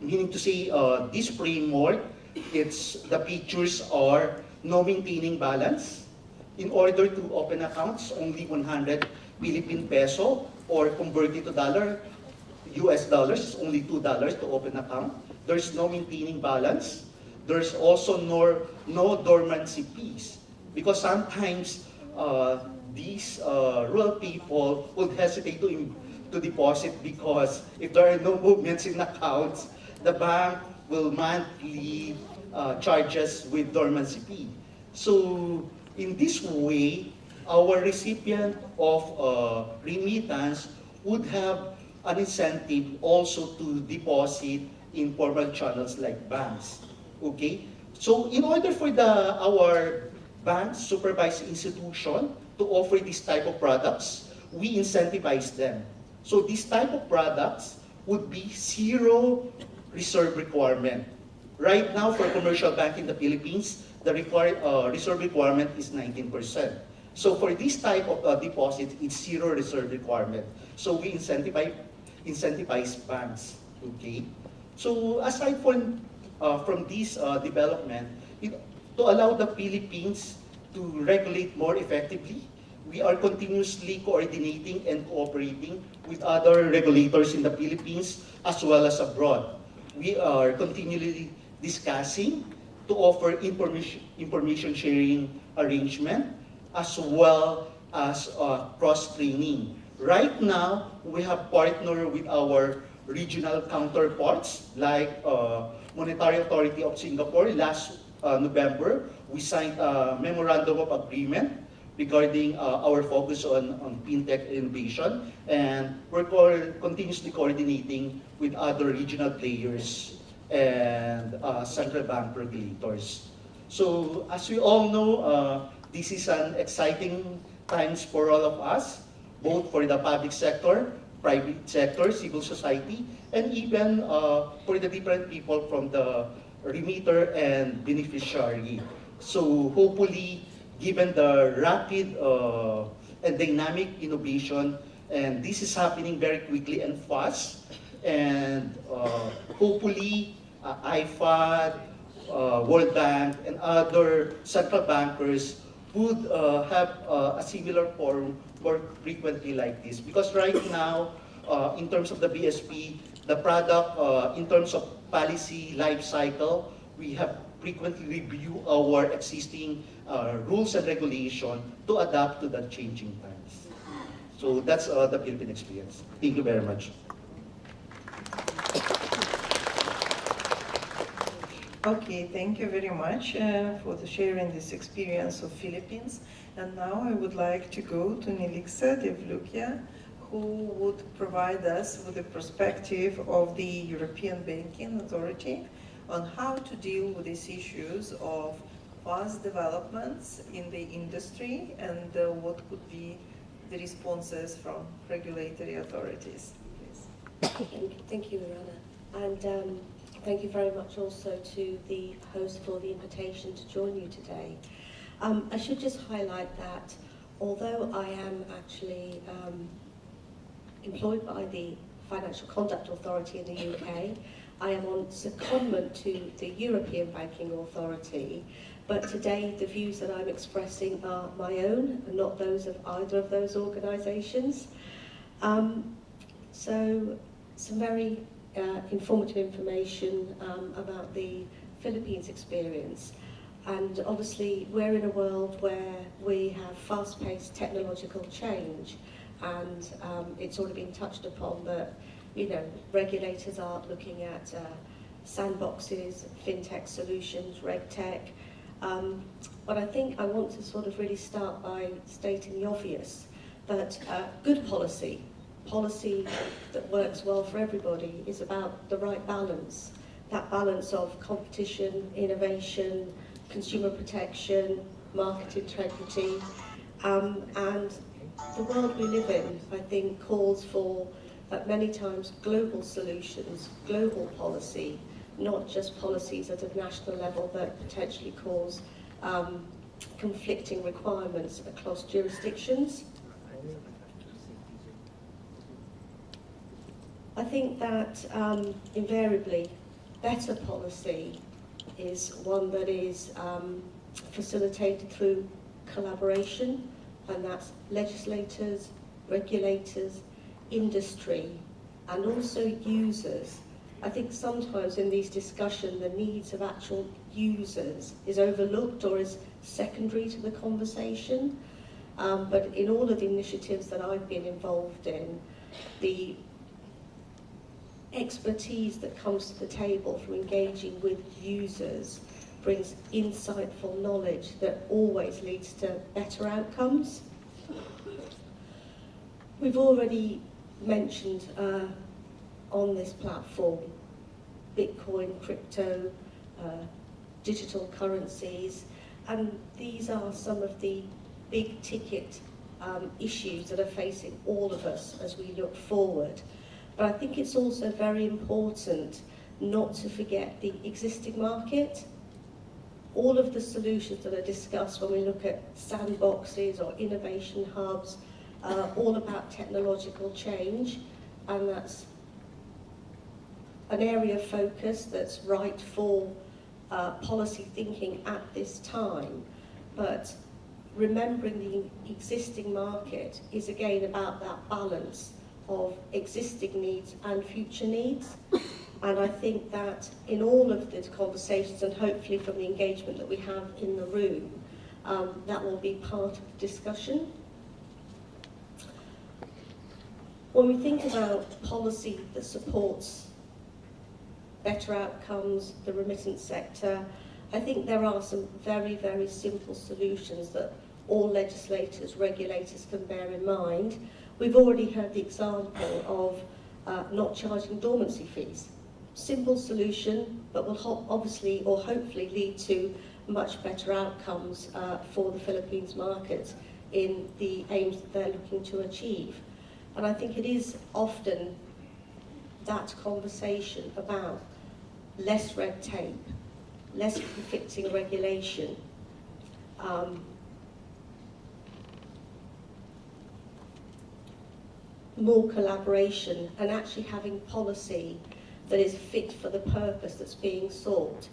meaning to say this framework, the features are no maintaining balance. In order to open accounts, only 100 Philippine peso, or converted to dollar, US dollars is only $2 to open account. There's no maintaining balance. There's also no dormancy fees, because sometimes these rural people would hesitate to deposit, because if there are no movements in accounts, the bank will monthly charge us with dormancy fee. So in this way, our recipient of remittance would have an incentive also to deposit in formal channels like banks. Okay? So in order for our banks, supervised institution, to offer this type of products, we incentivize them. So this type of products would be zero reserve requirement. Right now, for commercial bank in the Philippines, the required reserve requirement is 19%. So for this type of deposit, it's zero reserve requirement. So we incentivize banks. Okay. So aside from this development, to allow the Philippines to regulate more effectively, we are continuously coordinating and cooperating with other regulators in the Philippines as well as abroad. We are continually discussing to offer information sharing arrangement as well as cross-training. Right now, we have partnered with our regional counterparts like Monetary Authority of Singapore. Last November, we signed a memorandum of agreement regarding our focus on fintech innovation, and we're continuously coordinating with other regional players and central bank regulators. So as we all know, this is an exciting times for all of us, both for the public sector, private sector, civil society, and even for the different people from the remitter and beneficiary. So hopefully, given the rapid and dynamic innovation, and this is happening very quickly and fast, and hopefully IFAD, World Bank, and other central bankers would have a similar forum more frequently like this. Because right now, in terms of the BSP, the product, in terms of policy life cycle, we have frequently review our existing rules and regulation to adapt to the changing times. So that's the Philippine experience. Thank you very much. Okay, thank you very much for sharing this experience of Philippines. And now I would like to go to Nilixa, Devlukia, who would provide us with a perspective of the European Banking Authority on how to deal with these issues of fast developments in the industry and what could be the responses from regulatory authorities. Please. Thank you, Irina. And thank you very much also to the host for the invitation to join you today. I should just highlight that although I am actually employed by the Financial Conduct Authority in the UK, I am on secondment to the European Banking Authority, but today the views that I'm expressing are my own and not those of either of those organisations. So some very informative information about the Philippines experience. And obviously we're in a world where we have fast-paced technological change, and it's already been touched upon that, you know, regulators are looking at sandboxes, fintech solutions, regtech. But I think I want to sort of really start by stating the obvious, that good policy that works well for everybody is about the right balance. That balance of competition, innovation, consumer protection, market integrity, and the world we live in, I think, calls for many times global solutions, global policy, not just policies at a national level that potentially cause conflicting requirements across jurisdictions. I think that invariably better policy is one that is facilitated through collaboration, and that's legislators, regulators, industry, and also users. I think sometimes in these discussions the needs of actual users is overlooked or is secondary to the conversation. But in all of the initiatives that I've been involved in, the expertise that comes to the table from engaging with users brings insightful knowledge that always leads to better outcomes. We've already mentioned on this platform Bitcoin, crypto, digital currencies, and these are some of the big ticket issues that are facing all of us as we look forward. But I think it's also very important not to forget the existing market. All of the solutions that are discussed when we look at sandboxes or innovation hubs are all about technological change, and that's an area of focus that's right for policy thinking at this time. But remembering the existing market is again about that balance of existing needs and future needs. And I think that in all of the conversations, and hopefully from the engagement that we have in the room, that will be part of the discussion. When we think about policy that supports better outcomes, the remittance sector, I think there are some very, very simple solutions that all legislators, regulators can bear in mind. We've already heard the example of not charging dormancy fees. Simple solution, but will obviously or hopefully lead to much better outcomes for the Philippines market in the aims that they're looking to achieve. And I think it is often that conversation about less red tape, less conflicting regulation, more collaboration, and actually having policy that is fit for the purpose that's being sought.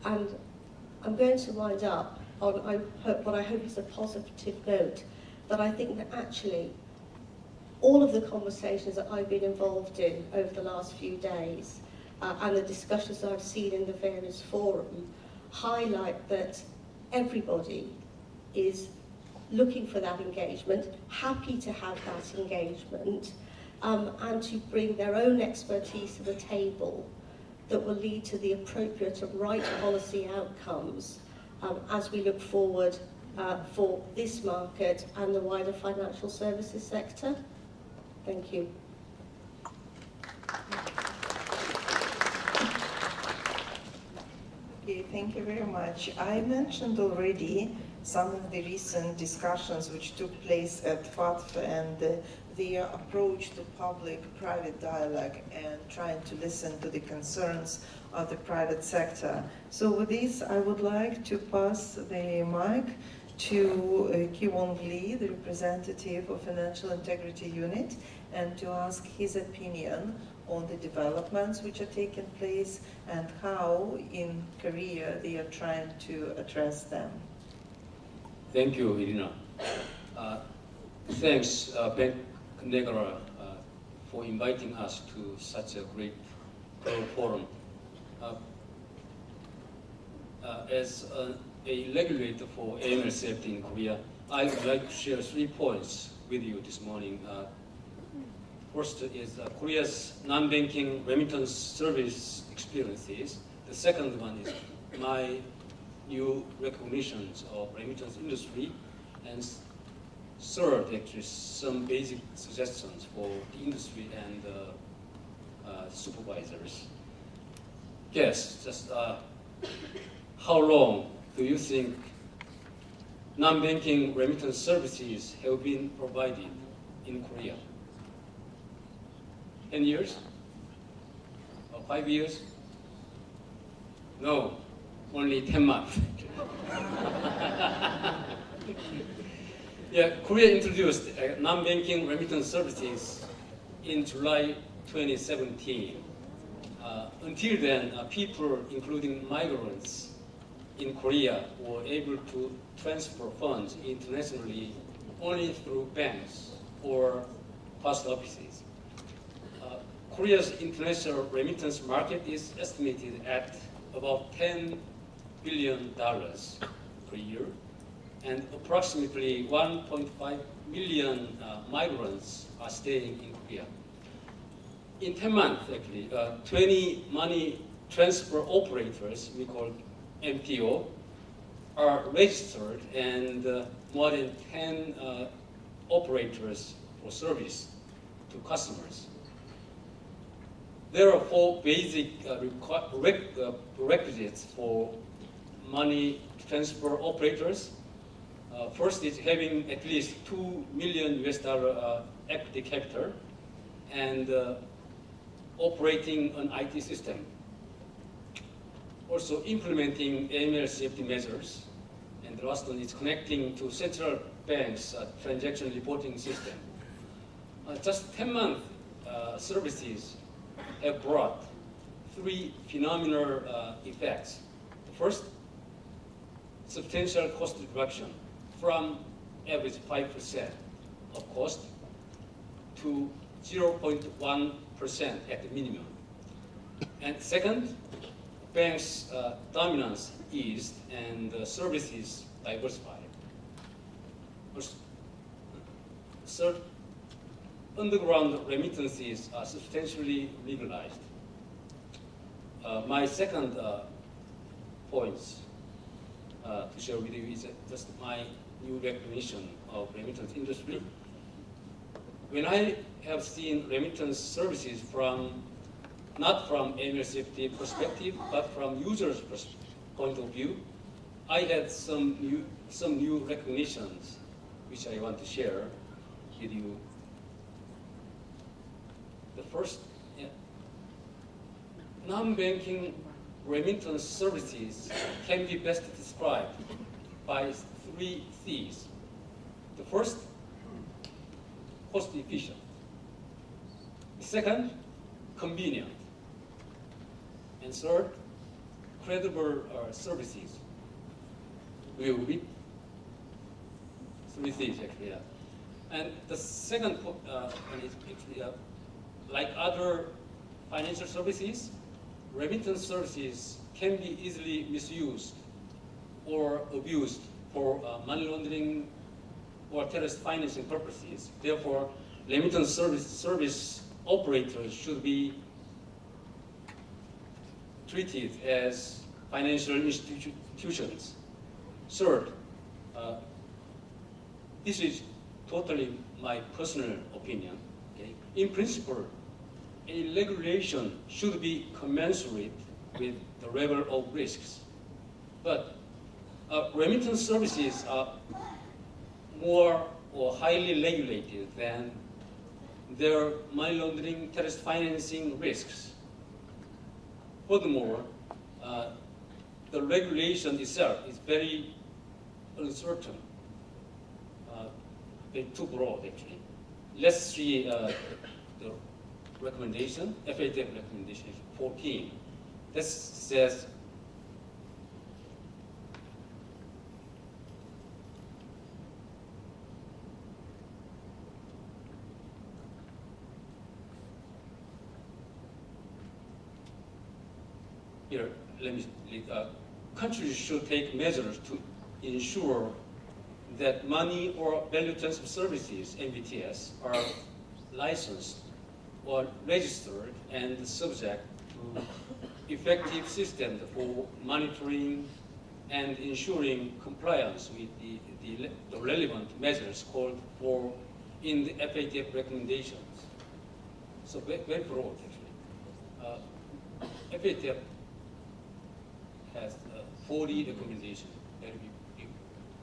And I'm going to wind up on what I hope is a positive note, that I think that actually all of the conversations that I've been involved in over the last few days and the discussions that I've seen in the various forums highlight that everybody is looking for that engagement, happy to have that engagement, and to bring their own expertise to the table that will lead to the appropriate and right policy outcomes as we look forward for this market and the wider financial services sector. Thank you. Okay, thank you very much. I mentioned already some of the recent discussions which took place at FATF and their approach to public-private dialogue and trying to listen to the concerns of the private sector. So with this, I would like to pass the mic to Kwiwoong Lee, the representative of Financial Integrity Unit, and to ask his opinion on the developments which are taking place and how in Korea they are trying to address them. Thank you, Irina. Thanks, Bank Negara, for inviting us to such a great forum. As a regulator for AML safety in Korea, I would like to share 3 points with you this morning. First is Korea's non-banking remittance service experiences. The second one is my new recognitions of remittance industry, and third, actually, some basic suggestions for the industry and supervisors. Yes, just how long do you think non-banking remittance services have been provided in Korea? 10 years? Or 5 years? No, only 10 months. Yeah, Korea introduced non-banking remittance services in July 2017. Until then, people, including migrants in Korea, were able to transfer funds internationally only through banks or post offices. Korea's international remittance market is estimated at about $10 billion per year, and approximately 1.5 million migrants are staying in Korea. In 10 months, actually, 20 money transfer operators, we call MTO, are registered, and more than 10 operators for service to customers. There are 4 basic requisites for money transfer operators. First is having at least $2 million equity capital and operating an IT system. Also implementing AML safety measures. And the last one is connecting to Central Bank's transaction reporting system. Just 10 month services have brought 3 phenomenal effects. The first, substantial cost reduction from average 5% of cost to 0.1% at the minimum. And second, banks' dominance eased and services diversified. Third, underground remittances are substantially legalized. My second points to share with you is just my new recognition of remittance industry. When I have seen remittance services not from AML safety perspective, but from users' point of view, I had some new recognitions which I want to share with you. The first, non-banking remittance services can be best described by 3 C's. The first, cost efficient. The second, convenient. And third, credible services. We will read 3 C's actually. And the second one is actually like other financial services, remittance services can be easily misused or abused for money laundering or terrorist financing purposes. Therefore, remittance service operators should be treated as financial institutions. Third, this is totally my personal opinion. Okay? In principle, a regulation should be commensurate with the level of risks. But remittance services are more or highly regulated than their money laundering, terrorist financing risks. Furthermore, the regulation itself is very uncertain, too broad actually. Let's see the recommendation, FATF recommendation 14. This says, here, countries should take measures to ensure that money or value transfer services, MVTS, are licensed or registered and subject to effective systems for monitoring and ensuring compliance with the relevant measures called for in the FATF recommendations. So very broad, actually. FATF has 40 recommendations, very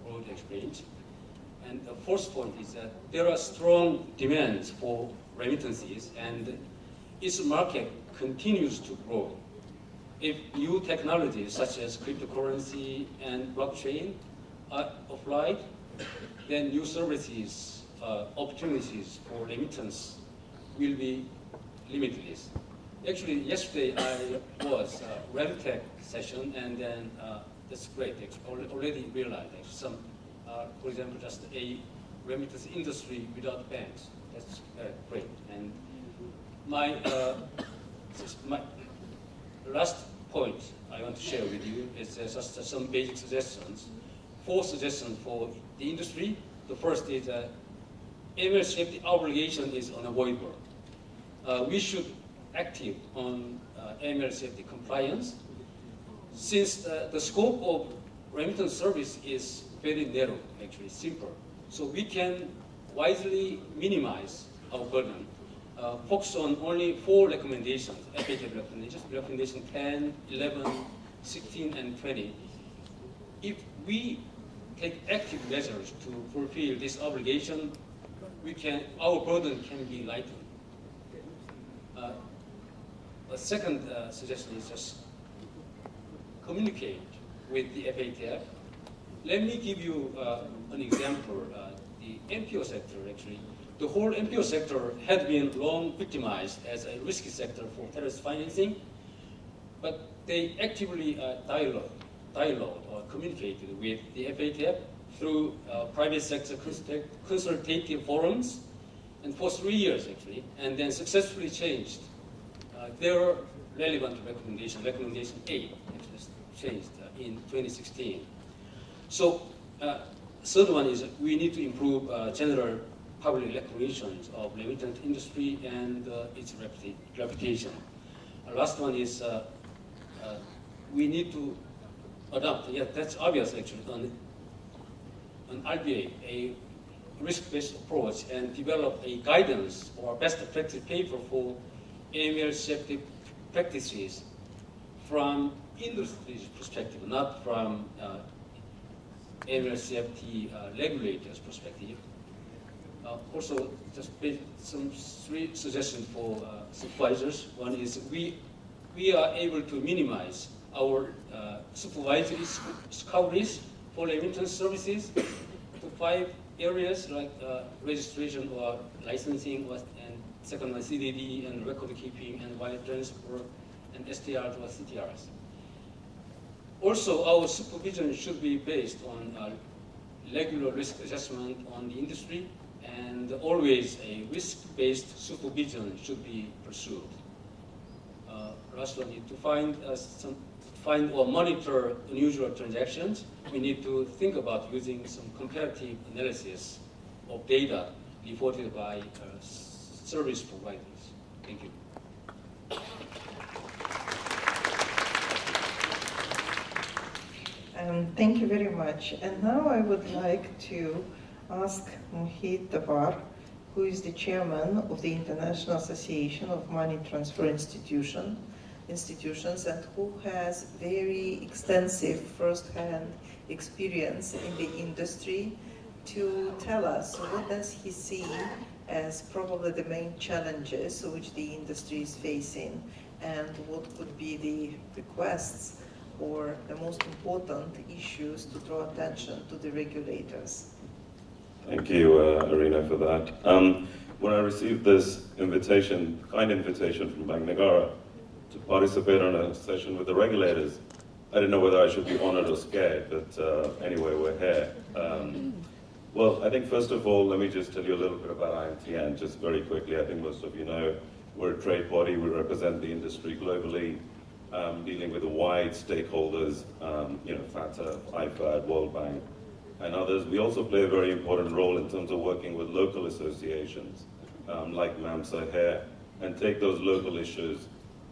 broad explained. And the first point is that there are strong demands for remittances, and its market continues to grow. If new technologies such as cryptocurrency and blockchain are applied, then new services, opportunities for remittance will be limitless. Actually, yesterday I was RemTech session, and then that's great. Already realized some, for example, just a remittance industry without banks. That's great. And my last point I want to share with you is just some basic suggestions. 4 suggestions for the industry. The first is AML safety obligation is unavoidable. We should active on AML safety compliance, since the scope of remittance service is very narrow, actually simple. So we can wisely minimize our burden, focus on only 4 recommendations, FATF recommendations, recommendation 10, 11, 16, and 20. If we take active measures to fulfill this obligation, our burden can be lightened. A second suggestion is just communicate with the FATF. Let me give you an example. The NPO sector, actually, the whole NPO sector had been long victimized as a risky sector for terrorist financing, but they actively dialogue or communicated with the FATF through private sector consultative forums, and for 3 years actually, and then successfully changed their relevant recommendation 8, actually changed in 2016. So third one is we need to improve general public recognition of remittance industry and its reputation. Last one is we need to adopt, that's obvious actually, an RBA, a risk-based approach, and develop a guidance or best practice paper for AML safety practices from industry's perspective, not from AML safety regulators' perspective. Also, just some 3 suggestions for supervisors. One is we are able to minimize our supervisory scope risk for remittance services to 5 areas like registration or licensing, and second one CDD and record keeping and wire transfer and STRs or CTRs. Also, our supervision should be based on regular risk assessment on the industry, and always a risk-based supervision should be pursued. Last one is to find or monitor unusual transactions. We need to think about using some comparative analysis of data reported by service providers. Thank you. Thank you very much. And now I would like to ask Mohit Davar, who is the chairman of the International Association of Money Transfer Institutions, and who has very extensive first-hand experience in the industry, to tell us what does he see as probably the main challenges which the industry is facing, and what would be the requests or the most important issues to draw attention to the regulators. Thank you, Irina, for that. When I received this invitation, kind invitation from Bank Negara to participate on a session with the regulators, I didn't know whether I should be honored or scared, but anyway, we're here. Well, I think first of all, let me just tell you a little bit about IAMTN, just very quickly. I think most of you know we're a trade body. We represent the industry globally, dealing with a wide stakeholders, FATA, IFAD, World Bank, and others. We also play a very important role in terms of working with local associations, like MAMSA here, and take those local issues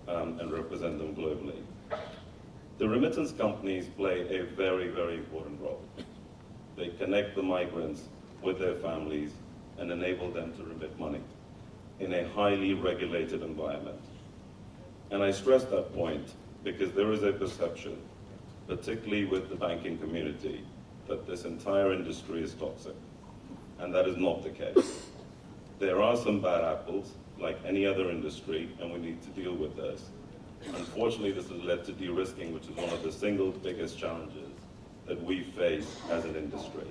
and represent them globally. The remittance companies play a very, very important role. They connect the migrants with their families and enable them to remit money in a highly regulated environment. And I stress that point because there is a perception, particularly with the banking community, that this entire industry is toxic. And that is not the case. There are some bad apples, like any other industry, and we need to deal with this. Unfortunately, this has led to de-risking, which is one of the single biggest challenges that we face as an industry.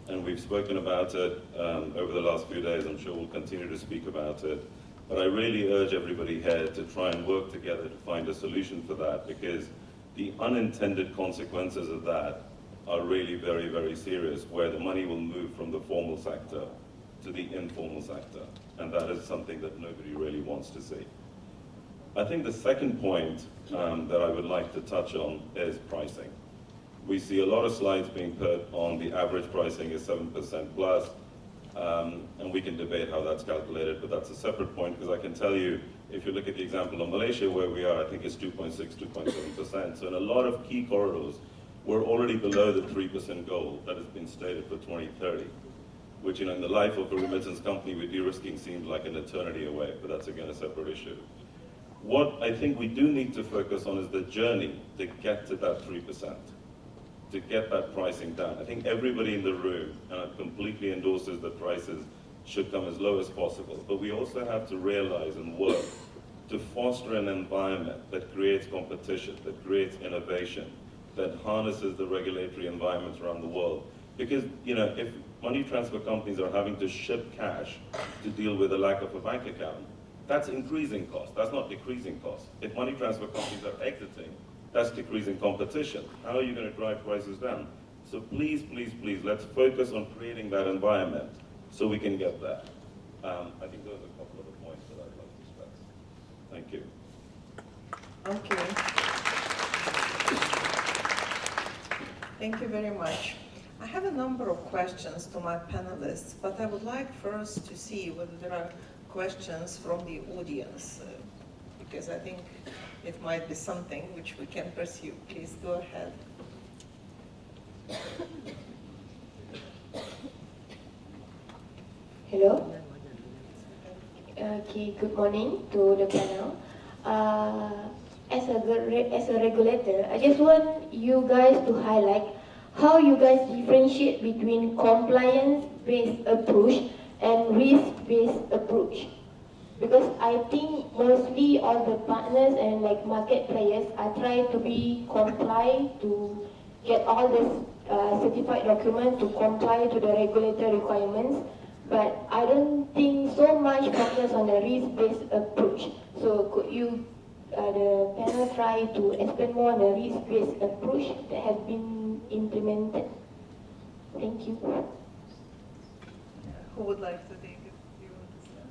And we've spoken about it over the last few days. I'm sure we'll continue to speak about it. But I really urge everybody here to try and work together to find a solution for that, because the unintended consequences of that are really very, very serious, where the money will move from the formal sector to the informal sector. And that is something that nobody really wants to see. I think the second point that I would like to touch on is pricing. We see a lot of slides being put on the average pricing is 7% plus, and we can debate how that's calculated, but that's a separate point, because I can tell you, if you look at the example of Malaysia, where we are, I think it's 2.6, 2.7%. So in a lot of key corridors, we're already below the 3% goal that has been stated for 2030, which, in the life of a remittance company with de-risking seems like an eternity away, but that's again a separate issue. What I think we do need to focus on is the journey to get to that 3%. To get that pricing down. I think everybody in the room completely endorses that prices should come as low as possible, but we also have to realize and work to foster an environment that creates competition, that creates innovation, that harnesses the regulatory environments around the world. Because, if money transfer companies are having to ship cash to deal with the lack of a bank account, that's increasing costs, that's not decreasing costs. If money transfer companies are exiting, that's decreasing competition. How are you going to drive prices down? So please, please, please, let's focus on creating that environment so we can get there. I think those are a couple of the points that I'd like to stress. Thank you. Okay. Thank you very much. I have a number of questions to my panelists, but I would like first to see whether there are questions from the audience, because I think it might be something which we can pursue. Please go ahead. Hello. Okay, good morning to the panel. As a regulator, I just want you guys to highlight how you guys differentiate between compliance-based approach and risk-based approach. Because I think mostly all the partners and market players are trying to be compliant to get all this certified document to comply to the regulatory requirements. But I don't think so much focus on the risk-based approach. So could you, the panel, try to explain more on the risk-based approach that has been implemented? Thank you. Who would like to take it? You want to start?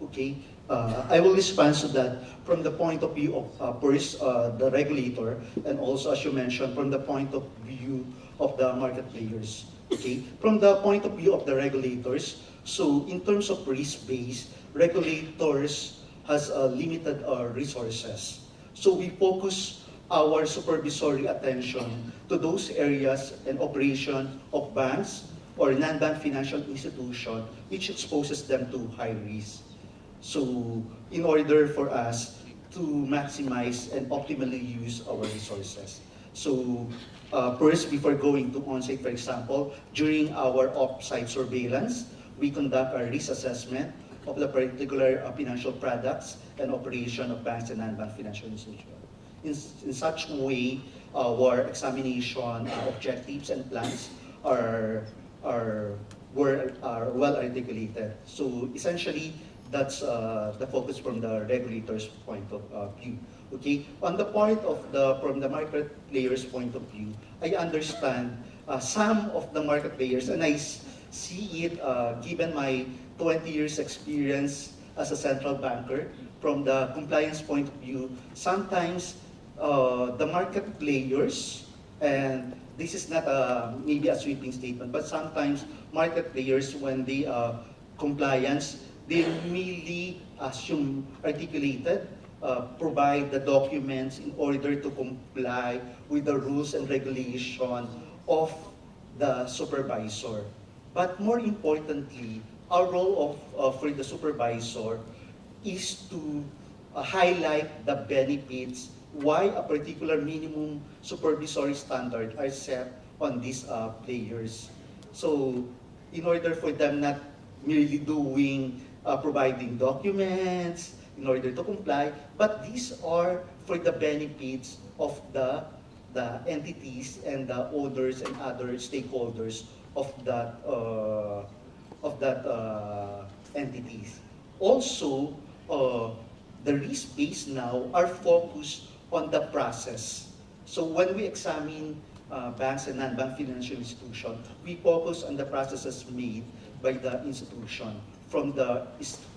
Okay, I will respond to that from the point of view of first the regulator, and also, as you mentioned, from the point of view of the market players. Okay, from the point of view of the regulators, so in terms of risk-based, regulators has limited resources. So we focus our supervisory attention to those areas and operation of banks or non-bank financial institution which exposes them to high risk. So in order for us to maximize and optimally use our resources. So first, before going to on-site, for example, during our off-site surveillance, we conduct a risk assessment of the particular financial products and operation of banks and non-bank financial institutions. In such a way, our examination objectives and plans are well articulated. So essentially, that's the focus from the regulator's point of view. Okay, on the point of from the market players' point of view, I understand some of the market players, and I see it given my 20 years experience as a central banker, from the compliance point of view, sometimes the market players, and this is not maybe a sweeping statement, but sometimes market players, when they compliance, they merely assume articulated, provide the documents in order to comply with the rules and regulation of the supervisor. But more importantly, our role for the supervisor is to highlight the benefits why a particular minimum supervisory standard are set on these players. So in order for them not merely doing providing documents in order to comply, but these are for the benefits of the entities and the owners and other stakeholders of that of that entities. Also, the risk base now are focused on the process. So when we examine banks and non-bank financial institutions, we focus on the processes made by the institution from the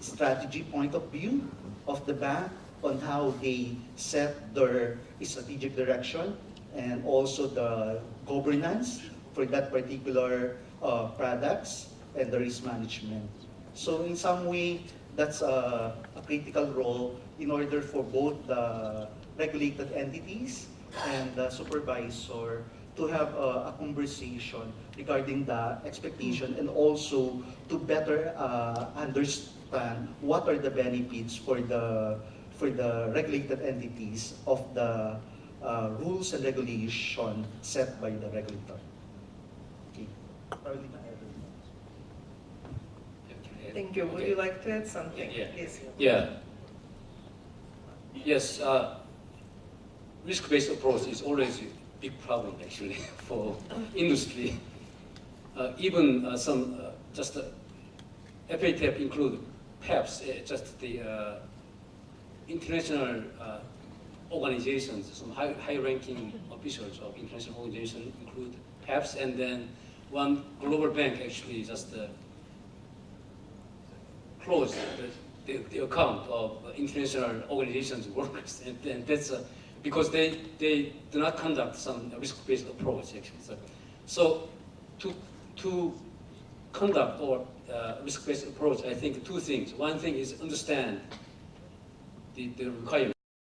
strategy point of view of the bank on how they set their strategic direction and also the governance for that particular products and the risk management. So in some way, that's a critical role in order for both the regulated entities and the supervisor to have a conversation regarding the expectation and also to better understand what are the benefits for the regulated entities of the rules and regulation set by the regulator. Okay. Thank you. Would you like to add something? Yeah. Please. Yeah. Yes, risk-based approach is always a big problem actually for industry. Even some just FATF include PEPs, just the international organizations, some high-ranking officials of international organizations include PEPs, and then one global bank actually just closed the account of international organizations workers, and that's because they do not conduct some risk-based approach actually. So to conduct or risk-based approach, I think two things. One thing is understand the requirements.